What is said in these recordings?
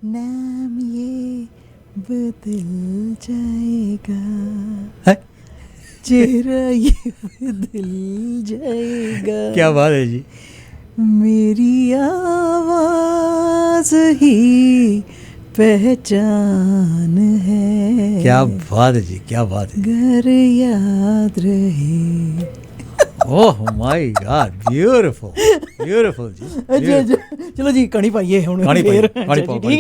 नाम ये बदल जाएगा, है? चेहरा ये बदल जाएगा, क्या बात है जी। मेरी आवाज ही पहचान है, क्या बात है जी, क्या बात है। घर याद रहे। Oh my god, beautiful beautiful जी। अच्छा, चलो जी कहानी पाइए हम कहानी फिर। पाइए, कहानी अच्छा पाओ, जी, ठीक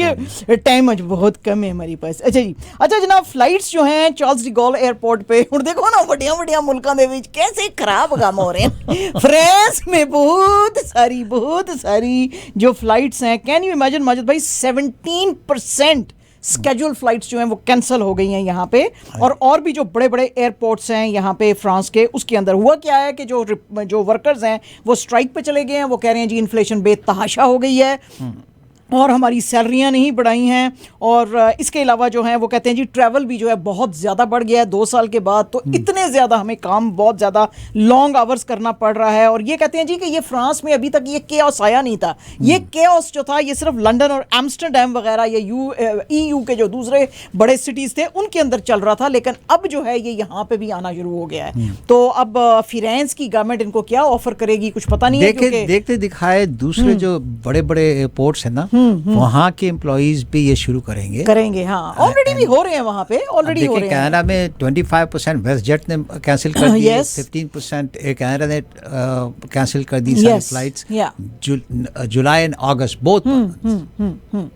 है, टाइम आज बहुत कम है हमारी पास। अच्छा जी, अच्छा जनाब, फ्लाइट्स जो हैं चार्ल्स डी गॉल एयरपोर्ट पे हुण देखो ना ਵੱਡੀਆਂ ਵੱਡੀਆਂ ਮੁਲਕਾਂ ਦੇ ਵਿੱਚ कैसे खराब काम हो रहे हैं। फ्रांस में बहुत सारी जो फ्लाइट्स हैं, कैन यू इमेजिन माजिद भाई, 17% स्केड्यूल फ्लाइट्स जो हैं वो कैंसिल हो गई हैं यहाँ पे। और भी जो बड़े बड़े एयरपोर्ट्स हैं यहाँ पे फ्रांस के, उसके अंदर हुआ क्या है कि जो वर्कर्स हैं वो स्ट्राइक पे चले गए हैं। वो कह रहे हैं जी इन्फ्लेशन बेतहाशा हो गई है और हमारी सैलरियां नहीं बढ़ाई हैं, और इसके अलावा जो है वो कहते हैं जी ट्रैवल भी जो है बहुत ज़्यादा बढ़ गया है 2 साल के बाद। तो इतने ज़्यादा हमें काम, बहुत ज़्यादा लॉन्ग आवर्स करना पड़ रहा है। और ये कहते हैं जी कि ये फ्रांस में अभी तक ये केओस आया नहीं था। ये केओस जो था ये सिर्फ लंदन और एम्स्टरडैम वगैरह या EU के जो दूसरे बड़े सिटीज़ थे उनके अंदर चल रहा था, लेकिन अब जो है ये यहाँ पे भी आना शुरू हो गया है। तो अब फिरेंस की गवर्नमेंट इनको क्या ऑफर करेगी कुछ पता नहीं है। देखते दिखाए दूसरे जो बड़े बड़े एयरपोर्ट्स हैं ना, वहाँ के एम्प्लॉइज भी ये शुरू करेंगे। हाँ, ऑलरेडी भी हो रहे हैं वहाँ पे, ऑलरेडी हो रहे हैं। कनाडा में 25% वेस्ट जेट ने कैंसिल कर दी, 15% कनाडा ने कैंसिल कर दी सारी flights, July and August both.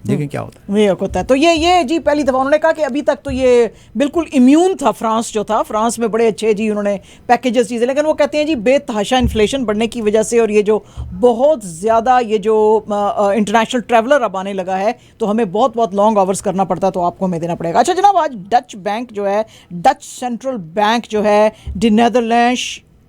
देखें क्या होता है। तो ये जी पहली दफा उन्होंने कहा कि अभी तक तो ये बिल्कुल इम्यून था फ्रांस जो था। फ्रांस में बड़े अच्छे जी उन्होंने पैकेजेस चीज़ें, लेकिन वो कहते हैं जी बेतहाशा इन्फ्लेशन बढ़ने की वजह से और ये जो बहुत ज़्यादा ये जो इंटरनेशनल ट्रैवलर अब आने लगा है तो हमें बहुत बहुत लॉन्ग आवर्स करना पड़ता है, तो आपको हमें देना पड़ेगा। अच्छा जनाब, आज डच बैंक जो है, डच सेंट्रल बैंक जो है, द नेदरलैंड्स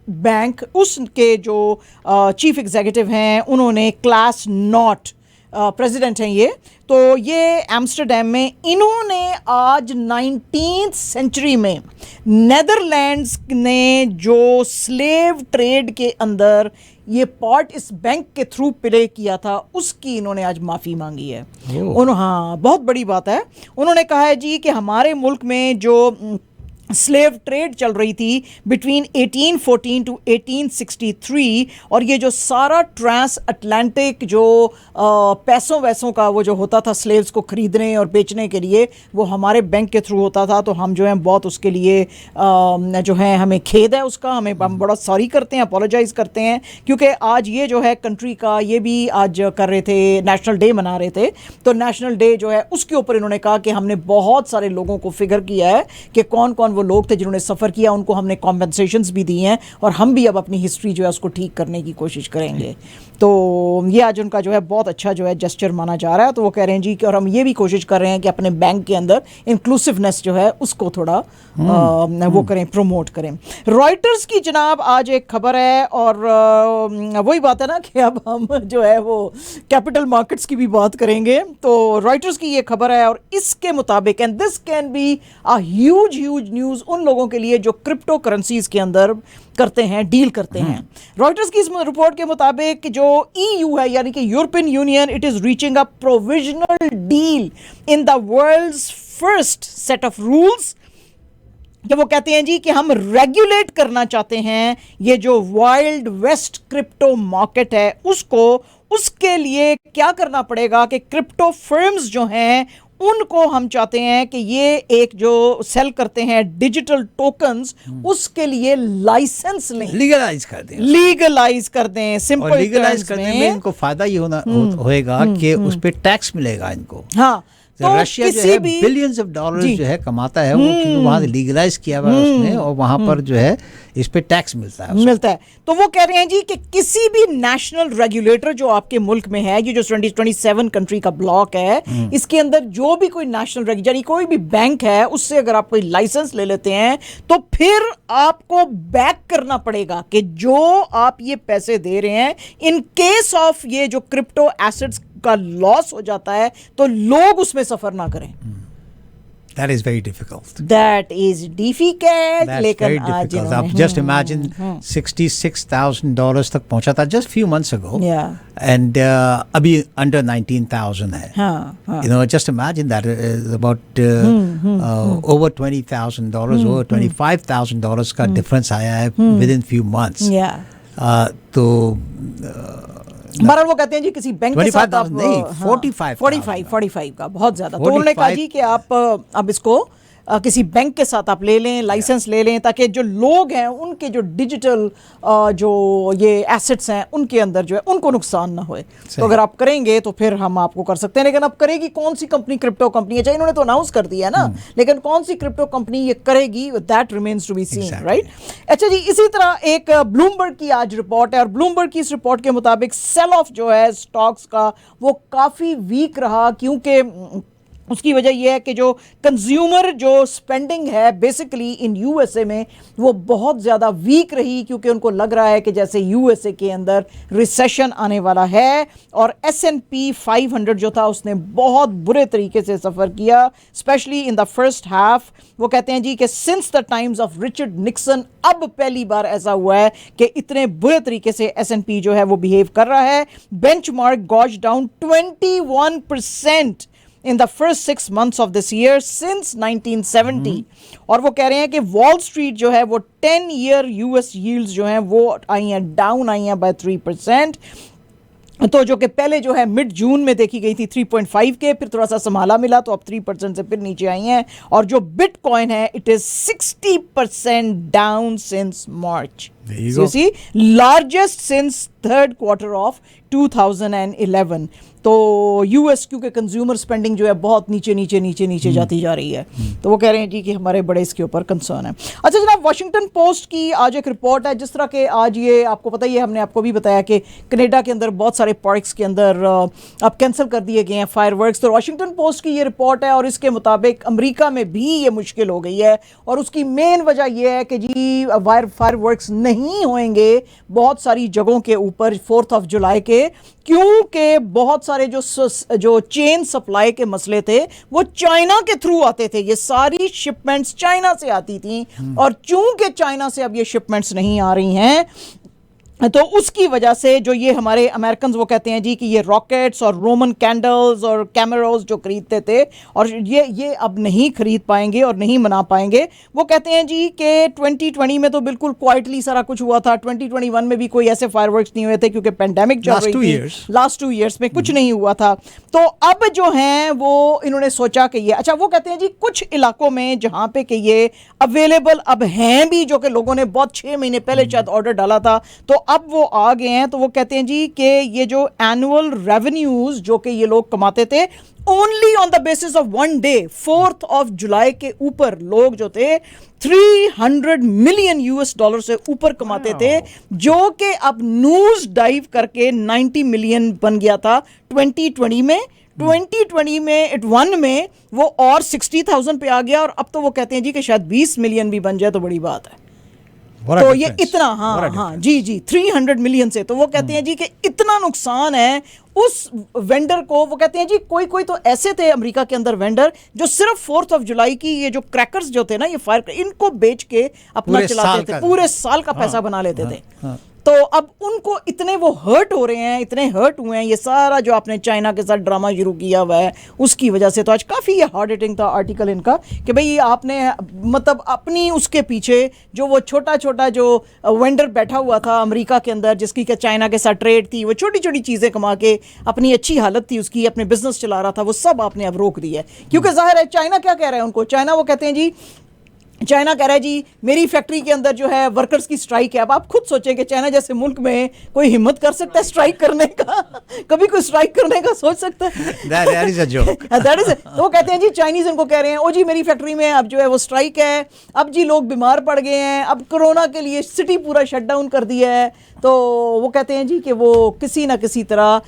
बैंक, उसके जो चीफ एग्जीक्यूटिव हैं उन्होंने क्लास नॉट प्रेसिडेंट हैं ये, तो ये एम्स्टरडैम में इन्होंने आज 19th सेंचुरी में नेदरलैंड्स ने जो स्लेव ट्रेड के अंदर ये पार्ट इस बैंक के थ्रू प्ले किया था उसकी इन्होंने आज माफ़ी मांगी है। हाँ, बहुत बड़ी बात है। उन्होंने कहा है जी कि हमारे मुल्क में जो स्लेव ट्रेड चल रही थी बिटवीन 1814 टू 1863, और ये जो सारा ट्रांस अटलांटिक जो पैसों वैसों का वो जो होता था स्लेव्स को ख़रीदने और बेचने के लिए, वो हमारे बैंक के थ्रू होता था। तो हम जो है बहुत उसके लिए जो है हमें खेद है उसका, हम बड़ा सॉरी करते हैं, अपोलोजाइज़ करते हैं, क्योंकि आज ये जो है कंट्री का ये भी आज कर रहे थे, नेशनल डे मना रहे थे। तो नेशनल डे जो है उसके ऊपर इन्होंने कहा कि हमने बहुत सारे लोगों को फिगर किया है कि कौन कौन वो लोग थे जिन्होंने सफ़र किया, उनको हमने कॉम्पेंसेशंस भी दी हैं, और हम भी अब अपनी हिस्ट्री जो है उसको ठीक करने की कोशिश करेंगे। तो ये आज उनका जो है बहुत अच्छा जो है जेस्चर माना जा रहा है। तो वो कह रहे हैं जी कि और हम ये भी कोशिश कर रहे हैं कि अपने बैंक के अंदर इंक्लूसिवनेस जो है उसको थोड़ा वो करें, प्रमोट करें। रॉयटर्स की जनाब आज एक खबर है, और वही बात है ना कि अब हम जो है वो कैपिटल मार्केट्स की भी बात करेंगे। तो रॉयटर्स की ये खबर है, और इसके मुताबिक, and this can be a huge news उन लोगों के लिए जो क्रिप्टो करेंसीज के अंदर करते हैं, डील करते हैं। रॉयटर्स की इस रिपोर्ट के मुताबिक जो EU है, यानी कि European Union, it is reaching a provisional deal in the world's first set of rules, कि वो कहते हैं जी कि हम रेगुलेट करना चाहते हैं ये जो वाइल्ड वेस्ट क्रिप्टो मार्केट है उसको। उसके लिए क्या करना पड़ेगा कि क्रिप्टो फर्म्स जो हैं उनको हम चाहते हैं कि ये एक जो सेल करते हैं डिजिटल टोकन्स, उसके लिए लाइसेंस लें, लीगलाइज कर दें। सिंपल लीगलाइज करने में इनको फायदा ये होएगा कि उस पर टैक्स मिलेगा इनको। हाँ, तो रशिया जो है बिलियंस ऑफ डॉलर्स जो है कमाता है वो, क्योंकि वहाँ लीगलाइज किया हुआ है उसने, और वहाँ पर जो है इस पे टैक्स मिलता है। तो वो कह रहे हैं जी कि किसी भी नेशनल रेगुलेटर जो आपके मुल्क में है, ये जो 27 कंट्री का ब्लॉक है, इसके अंदर जो भी कोई नेशनल यानी कोई भी बैंक है, उससे अगर आप कोई लाइसेंस ले लेते हैं तो फिर आपको बैक करना पड़ेगा कि जो आप ये पैसे दे रहे हैं, इन केस ऑफ ये जो क्रिप्टो एसेट्स का लॉस हो जाता है तो लोग उसमें सफर ना करें। That is very difficult. That is difficult. That's लेकिन very आज difficult. Now, इन्होंने just imagine $66,000 तक पहुंचा था just few months ago. Yeah. And अभी under 19,000 है. हाँ. You know, just imagine that about over $20,000, over $25,000 का difference आया है within few months. Yeah. तो बहरहाल वो कहते हैं जी किसी बैंक के साथ आप नहीं 45 का बहुत ज्यादा, तो उन्होंने कहा जी कि आप अब इसको किसी बैंक के साथ आप ले लें, लाइसेंस ले लें, ताकि जो लोग हैं उनके जो डिजिटल जो ये एसेट्स हैं उनके अंदर जो है उनको नुकसान ना होए। तो अगर आप करेंगे तो फिर हम आपको कर सकते हैं। लेकिन अब करेगी कौन सी कंपनी, क्रिप्टो कंपनी है, चाहे इन्होंने तो अनाउंस कर दिया है ना, लेकिन कौन सी क्रिप्टो कंपनी ये करेगी, that remains to be seen, right. अच्छा जी, इसी तरह एक ब्लूमबर्ग की आज रिपोर्ट है और ब्लूमबर्ग की इस रिपोर्ट के मुताबिक सेल ऑफ जो है स्टॉक्स का वो काफ़ी वीक रहा, क्योंकि उसकी वजह यह है कि जो कंज्यूमर जो स्पेंडिंग है बेसिकली इन यूएसए में वो बहुत ज़्यादा वीक रही, क्योंकि उनको लग रहा है कि जैसे यूएसए के अंदर रिसेशन आने वाला है। और S&P 500 जो था उसने बहुत बुरे तरीके से सफ़र किया, specially in the first half. वो कहते हैं जी कि since the times of Richard Nixon अब पहली बार ऐसा हुआ है कि इतने बुरे तरीके से S&P जो है वो बिहेव कर रहा है। Benchmark goes down 21% in the first 6 months of this year since 1970। और वो कह रहे हैं कि वॉल स्ट्रीट जो है वो 10-year US yields जो हैं वो आई हैं डाउन, आई हैं बाय 3%। तो जो कि पहले जो है मिड जून में देखी गई थी 3.5 के, फिर थोड़ा सा संभाला मिला तो अब 3% से फिर नीचे आई हैं। और जो बिटकॉइन है it is 60% down since March, you see, largest since third quarter of 2011। तो यूएस क्योंकि कंज्यूमर स्पेंडिंग जो है बहुत नीचे जाती जा रही है, तो वो कह रहे हैं जी कि हमारे बड़े इसके ऊपर कंसर्न है। अच्छा जनाब, वाशिंगटन पोस्ट की आज एक रिपोर्ट है, जिस तरह के आज ये आपको पता ही है, हमने आपको भी बताया कि कनाडा के अंदर बहुत सारे पार्क्स के अंदर अब कैंसिल कर दिए गए हैं फायरवर्क्स। तो वाशिंगटन पोस्ट की ये रिपोर्ट है और इसके मुताबिक अमेरिका में भी ये मुश्किल हो गई है, और उसकी मेन वजह यह है कि जी फायरवर्क्स नहीं होंगे बहुत सारी जगहों के ऊपर 4th of July के, क्योंकि बहुत सारे जो चेन सप्लाई के मसले थे वो चाइना के थ्रू आते थे। ये सारी शिपमेंट्स चाइना से आती थी, और चूंकि चाइना से अब ये शिपमेंट्स नहीं आ रही हैं तो उसकी वजह से जो ये हमारे अमेरिकन वो कहते हैं जी कि ये रॉकेट्स और रोमन कैंडल्स और कैमरास जो खरीदते थे और ये अब नहीं खरीद पाएंगे और नहीं मना पाएंगे। वो कहते हैं जी कि 2020 में तो बिल्कुल क्वाइटली सारा कुछ हुआ था, 2021 में भी कोई ऐसे फायरवर्क्स नहीं हुए थे क्योंकि पेंडेमिक चल रही थी, लास्ट 2 years में कुछ नहीं हुआ था। तो अब जो हैं वो इन्होंने सोचा कि ये अच्छा, वो कहते हैं जी कुछ इलाकों में जहाँ पे कि ये अवेलेबल अब हैं भी, जो कि लोगों ने बहुत 6 महीने पहले शायद ऑर्डर डाला था, तो अब वो आ गए हैं। तो वो कहते हैं जी कि ये जो एनुअल रेवेन्यूज जो कि ये लोग कमाते थे only on the basis of 1 day 4th of July के ऊपर लोग जो थे $300 million से ऊपर कमाते थे, जो कि अब न्यूज डाइव करके 90 मिलियन बन गया था 2020 में। 2020 में 1 में वो और 60,000 पे आ गया, और अब तो वो कहते हैं जी कि शायद 20 मिलियन भी बन जाए तो बड़ी बात है। तो ये इतना हाँ जी 300 मिलियन से, तो वो कहते हैं जी कि इतना नुकसान है उस वेंडर को। वो कहते हैं जी कोई तो ऐसे थे अमेरिका के अंदर वेंडर जो सिर्फ 4th of July की ये जो क्रैकर्स जो थे ना, ये फायर इनको बेच के अपना चलाते थे, पूरे साल का पैसा बना लेते थे। तो अब उनको इतने वो हर्ट हो रहे हैं, इतने हर्ट हुए हैं, ये सारा जो आपने चाइना के साथ ड्रामा शुरू किया हुआ है उसकी वजह से। तो आज काफ़ी ये हार्ड हिटिंग था आर्टिकल इनका कि भाई आपने मतलब अपनी उसके पीछे जो वो छोटा जो वेंडर बैठा हुआ था अमेरिका के अंदर, जिसकी क्या चाइना के साथ ट्रेड थी, वो छोटी चीज़ें कमा के अपनी अच्छी हालत थी उसकी, अपने बिजनेस चला रहा था, वो सब आपने अब रोक दिया है। क्योंकि जाहिर है चाइना क्या कह रहा है उनको, चाइना वो कहते हैं जी, चाइना कह रहा है जी मेरी फैक्ट्री के अंदर जो है वर्कर्स की स्ट्राइक है। अब आप खुद सोचें कि चाइना जैसे मुल्क में कोई हिम्मत कर सकता है स्ट्राइक करने का? कभी कोई स्ट्राइक करने का सोच सकता है? That is a joke. तो वो कहते हैं जी चाइनीज इनको कह रहे हैं ओ जी मेरी फैक्ट्री में अब जो है वो स्ट्राइक है, अब जी लोग बीमार पड़ गए हैं, अब कोरोना के लिए सिटी पूरा शट डाउन कर दिया है। तो वो कहते हैं जी कि वो किसी ना किसी तरह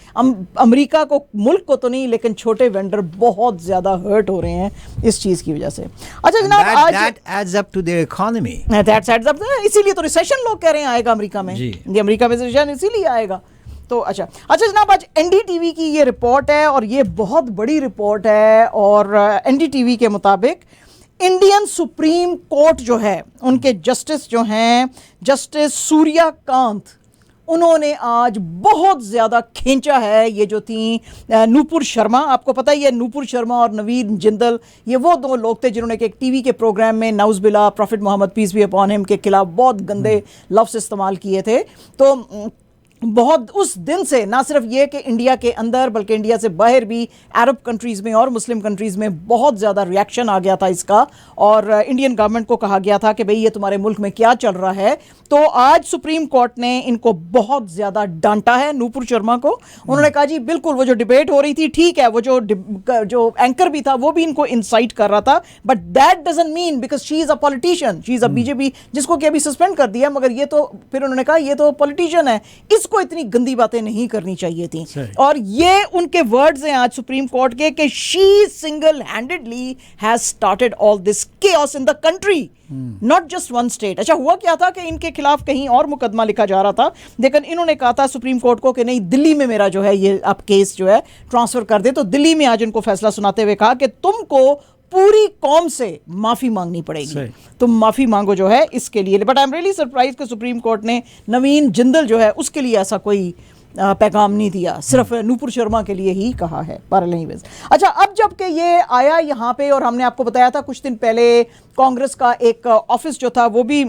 अमेरिका को, मुल्क को तो नहीं लेकिन छोटे वेंडर बहुत ज़्यादा हर्ट हो रहे हैं इस चीज़ की वजह से। अच्छा जनाब, आज adds up to their economy. That adds up, इसीलिए तो रिसेशन लोग कह रहे हैं आएगा अमेरिका में, ये अमेरिका में रिसेशन इसीलिए आएगा। तो अच्छा जनाब, आज एनडीटीवी की ये रिपोर्ट है और ये बहुत बड़ी रिपोर्ट है। और एनडीटीवी के मुताबिक इंडियन सुप्रीम कोर्ट जो है, उनके जस्टिस जो हैं, जस्टिस सूर्यकांत, उन्होंने आज बहुत ज़्यादा खींचा है ये जो थी नूपुर शर्मा। आपको पता ही है नूपुर शर्मा और नवीन जिंदल, ये वो दो लोग थे जिन्होंने एक टीवी के प्रोग्राम में नाउज़बिल्ला prophet Muhammad peace be upon him के खिलाफ बहुत गंदे लफ्ज़ इस्तेमाल किए थे। तो बहुत उस दिन से ना सिर्फ ये कि इंडिया के अंदर बल्कि इंडिया से बाहर भी अरब कंट्रीज़ में और मुस्लिम कंट्रीज़ में बहुत ज़्यादा रिएक्शन आ गया था इसका। और इंडियन गवर्नमेंट को कहा गया था कि भाई ये तुम्हारे मुल्क में क्या चल रहा है। तो आज सुप्रीम कोर्ट ने इनको बहुत ज़्यादा डांटा है, नूपुर शर्मा को। उन्होंने कहा जी बिल्कुल वो जो डिबेट हो रही थी ठीक है, वो जो एंकर भी था वो भी इनको इंसाइट कर रहा था, but that doesn't mean because she is a politician, she is a BJP, जिसको कि अभी सस्पेंड कर दिया, मगर ये तो फिर उन्होंने कहा ये तो पॉलिटिशियन है, को इतनी गंदी बातें नहीं करनी चाहिए थी। और ये उनके वर्ड्स हैं आज सुप्रीम कोर्ट के कि she single handedly has started all this chaos in the country, not just one state. अच्छा हुआ क्या था कि इनके खिलाफ कहीं और मुकदमा लिखा जा रहा था, लेकिन इन्होंने कहा था सुप्रीम कोर्ट को कि नहीं, दिल्ली में मेरा जो है ये आप केस जो है ट्रांसफर कर दे। तो दिल्ली में आज इनको फैसला सुनाते हुए कहा कि तुमको पूरी कौम से माफी मांगनी पड़ेगी, तुम माफी मांगो जो है इसके लिए। But I am really surprise कि सुप्रीम कोर्ट ने नवीन जिंदल जो है उसके लिए ऐसा कोई पैगाम नहीं दिया, सिर्फ नूपुर शर्मा के लिए ही कहा है। अच्छा, अब जबकि ये आया यहाँ पे, और हमने आपको बताया था कुछ दिन पहले कांग्रेस का एक ऑफिस जो था वो भी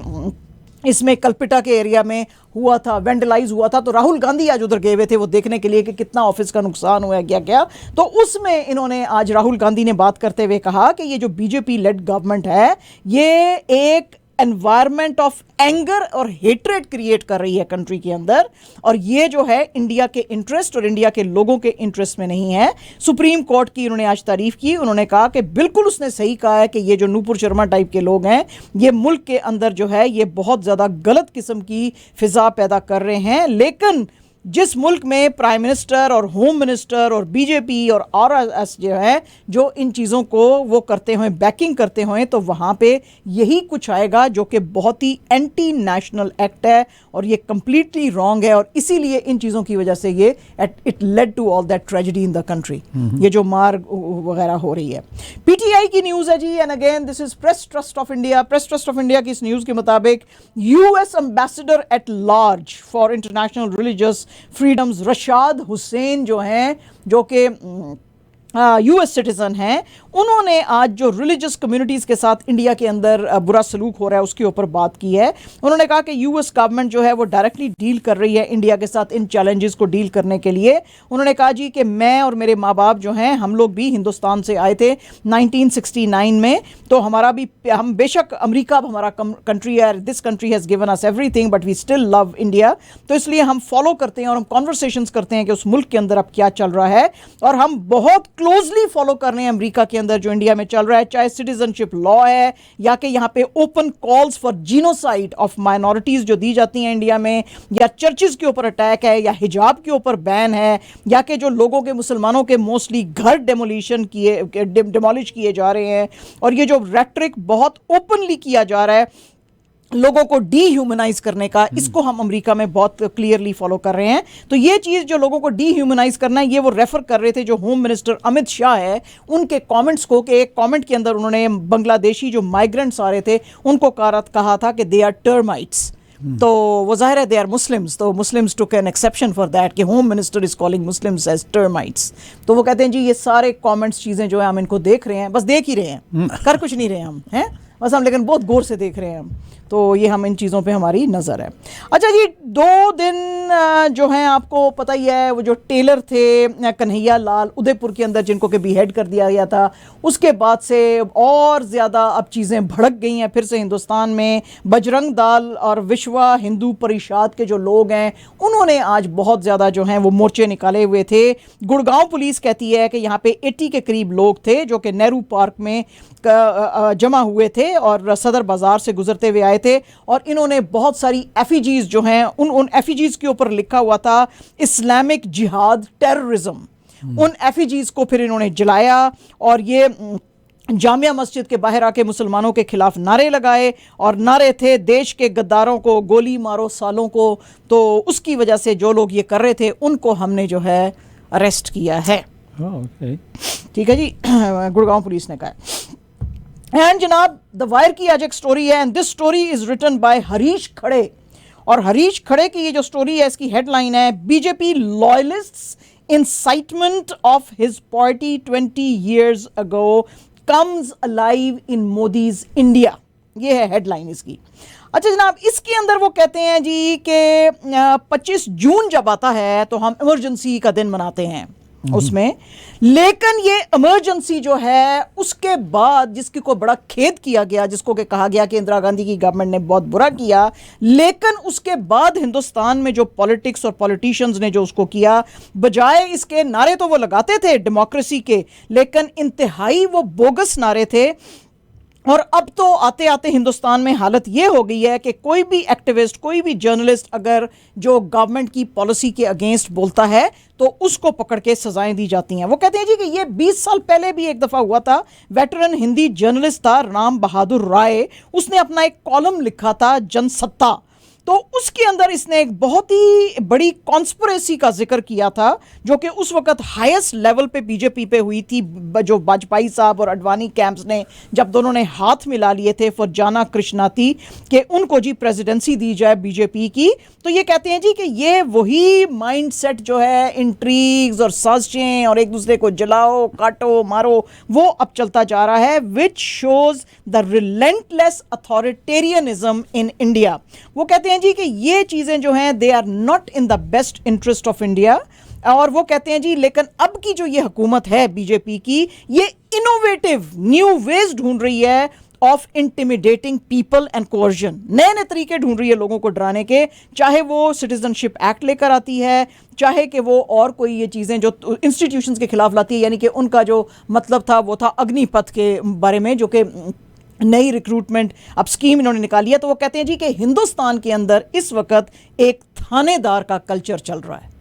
इसमें कलपिटा के एरिया में हुआ था, वेंडलाइज हुआ था। तो राहुल गांधी आज उधर गए हुए थे वो देखने के लिए कि कितना ऑफिस का नुकसान हुआ है क्या। तो उसमें इन्होंने आज राहुल गांधी ने बात करते हुए कहा कि ये जो बीजेपी लेड गवर्नमेंट है ये एक एनवायरमेंट ऑफ एंगर और हेट्रेड क्रिएट कर रही है कंट्री के अंदर, और ये जो है इंडिया के इंटरेस्ट और इंडिया के लोगों के इंटरेस्ट में नहीं है। सुप्रीम कोर्ट की उन्होंने आज तारीफ की। उन्होंने कहा कि बिल्कुल उसने सही कहा है कि ये जो नूपुर शर्मा टाइप के लोग हैं ये मुल्क के अंदर जो है ये बहुत ज़्यादा गलत किस्म की फिजा पैदा कर रहे हैं। लेकिन जिस मुल्क में प्राइम मिनिस्टर और होम मिनिस्टर और बीजेपी और आरएसएस जो है जो इन चीज़ों को वो करते हुए बैकिंग करते हुए, तो वहाँ पे यही कुछ आएगा जो कि बहुत ही एंटी नेशनल एक्ट है और ये कम्प्लीटली रॉन्ग है। और इसीलिए इन चीज़ों की वजह से ये it led to all that tragedy in the country, ये जो मार वगैरह हो रही है। पीटीआई की न्यूज़ है जी, and again this is Press Trust of India. Press Trust of India की इस न्यूज़ के मुताबिक US ambassador at large for international religious freedoms Rashad Hussain जो हैं, जो कि यूएस सिटीजन हैं, उन्होंने आज जो रिलीजियस कम्युनिटीज़ के साथ इंडिया के अंदर बुरा सलूक हो रहा है उसके ऊपर बात की है। उन्होंने कहा कि यूएस गवर्नमेंट जो है वो डायरेक्टली डील कर रही है इंडिया के साथ इन चैलेंजेस को डील करने के लिए। उन्होंने कहा जी कि मैं और मेरे माँ बाप जो हैं हम लोग भी हिंदुस्तान से आए थे 1969 में, तो हमारा भी, हम बेशक अमेरिका अब हमारा कंट्री है, this country has given us everything but we still love India. तो इसलिए हम फॉलो करते हैं और हम कॉन्वर्सेशंस करते हैं कि उस मुल्क के अंदर अब क्या चल रहा है, और हम बहुत क्लोजली फॉलो कर रहे हैं अमेरिका के अंदर जो इंडिया में चल रहा है, चाहे सिटीजनशिप लॉ है या कि यहाँ पे open calls for genocide of minorities जो दी जाती हैं इंडिया में, या चर्चिज के ऊपर अटैक है, या हिजाब के ऊपर बैन है, या कि जो लोगों के, मुसलमानों के मोस्टली घर डिमोलिश किए जा रहे हैं, और ये जो रेटरिक बहुत ओपनली किया जा रहा है लोगों को डीह्यूमनाइज करने का, इसको हम अमेरिका में बहुत क्लियरली फॉलो कर रहे हैं। तो ये चीज़ जो लोगों को डीह्यूमनाइज करना है, ये वो रेफर कर रहे थे जो होम मिनिस्टर अमित शाह है उनके कमेंट्स को, कि एक कमेंट के अंदर उन्होंने बांग्लादेशी जो माइग्रेंट्स आ रहे थे उनको कहा था कि दे आर टर्माइट्स। तो वो जाहिर है दे आर मुस्लिम्स, तो Muslims took an exception for that कि home minister is calling Muslims as termites. तो वो कहते हैं जी ये सारे कमेंट्स चीज़ें जो है हम इनको देख रहे हैं, बस देख ही रहे हैं, कर कुछ नहीं रहे हम हैं बस हम, लेकिन बहुत गौर से देख रहे हैं हम। तो ये हम इन चीज़ों पे हमारी नज़र है। अच्छा जी, 2 दिन जो हैं आपको पता ही है, वो जो टेलर थे कन्हैया लाल उदयपुर के अंदर जिनको कि बीहेड कर दिया गया था, उसके बाद से और ज़्यादा अब चीज़ें भड़क गई हैं फिर से हिंदुस्तान में। बजरंग दल और विश्व हिंदू परिषद के जो लोग हैं उन्होंने आज बहुत ज़्यादा जो हैं वो मोर्चे निकाले हुए थे। गुड़गांव पुलिस कहती है कि यहाँ पे 80 के करीब लोग थे जो कि नेहरू पार्क में जमा हुए थे और सदर बाज़ार से गुजरते हुए आए थे, और इन्होंने बहुत सारी एफिजीज जो हैं उन एफिजीज के ऊपर लिखा हुआ था इस्लामिक जिहाद टेररिज्म, उन एफिजीज को फिर इन्होंने जलाया। और ये जामिया मस्जिद के बाहर आके मुसलमानों के खिलाफ नारे लगाए, और नारे थे देश के गद्दारों को गोली मारो सालों को। तो उसकी वजह से जो लोग ये कर रहे थे उनको हमने जो है अरेस्ट किया है। ठीक है जी, गुड़गांव पुलिस ने कहा। एंड जनाब द वायर की आज एक स्टोरी है, and this story is written by Harish Khade. और हरीश खड़े की ये जो स्टोरी है इसकी हेडलाइन है BJP लॉयलिस्ट्स incitement of his party 20 years ago comes alive in Modi's India। ये है हेडलाइन इसकी। अच्छा जनाब, इसके अंदर वो कहते हैं जी कि 25 जून जब आता है तो हम इमरजेंसी का दिन मनाते हैं उसमें, लेकिन ये इमरजेंसी जो है उसके बाद जिसकी को बड़ा खेद किया गया, जिसको कि कहा गया कि इंदिरा गांधी की गवर्नमेंट ने बहुत बुरा किया, लेकिन उसके बाद हिंदुस्तान में जो पॉलिटिक्स और पॉलिटिशियंस ने जो उसको किया, बजाय इसके नारे तो वो लगाते थे डेमोक्रेसी के, लेकिन इंतहाई वो बोगस नारे थे। और अब तो आते आते हिंदुस्तान में हालत ये हो गई है कि कोई भी एक्टिविस्ट, कोई भी जर्नलिस्ट अगर जो गवर्नमेंट की पॉलिसी के अगेंस्ट बोलता है तो उसको पकड़ के सजाएं दी जाती हैं। वो कहते हैं जी कि ये 20 साल पहले भी एक दफ़ा हुआ था। वेटरन हिंदी जर्नलिस्ट था राम बहादुर राय, उसने अपना एक कॉलम लिखा था जनसत्ता, तो उसके अंदर इसने एक बहुत ही बड़ी कॉन्स्पिरेसी का जिक्र किया था जो कि उस वक्त हाईएस्ट लेवल पे बीजेपी पे हुई थी, जो वाजपेयी साहब और अडवाणी कैंप्स ने जब दोनों ने हाथ मिला लिए थे फॉर जाना कृष्णाती कि उनको जी प्रेसिडेंसी दी जाए बीजेपी की। तो ये कहते हैं जी कि ये वही माइंडसेट जो है इंट्रीग्स और साजिशें और एक दूसरे को जलाओ काटो मारो, वो अब चलता जा रहा है, which shows the relentless authoritarianism in India. वो कहते हैं जी कि ये चीजें जो हैं they are not in the best interest of India. और वो कहते हैं जी लेकिन अब की जो ये हुकूमत है बीजेपी की, ये इनोवेटिव न्यू वेज ढूंढ रही है of intimidating people and coercion, नए नए तरीके ढूंढ रही है लोगों को डराने के, चाहे वो सिटीजनशिप एक्ट लेकर आती है, चाहे कि वो और कोई ये चीज़ें जो इंस्टीट्यूशंस के खिलाफ लाती है, यानी कि उनका जो मतलब था वो था अग्निपथ के बारे में, जो कि नई रिक्रूटमेंट अब स्कीम इन्होंने निकाली है। तो वो कहते हैं जी कि हिंदुस्तान के अंदर इस वक्त एक थानेदार का कल्चर चल रहा है।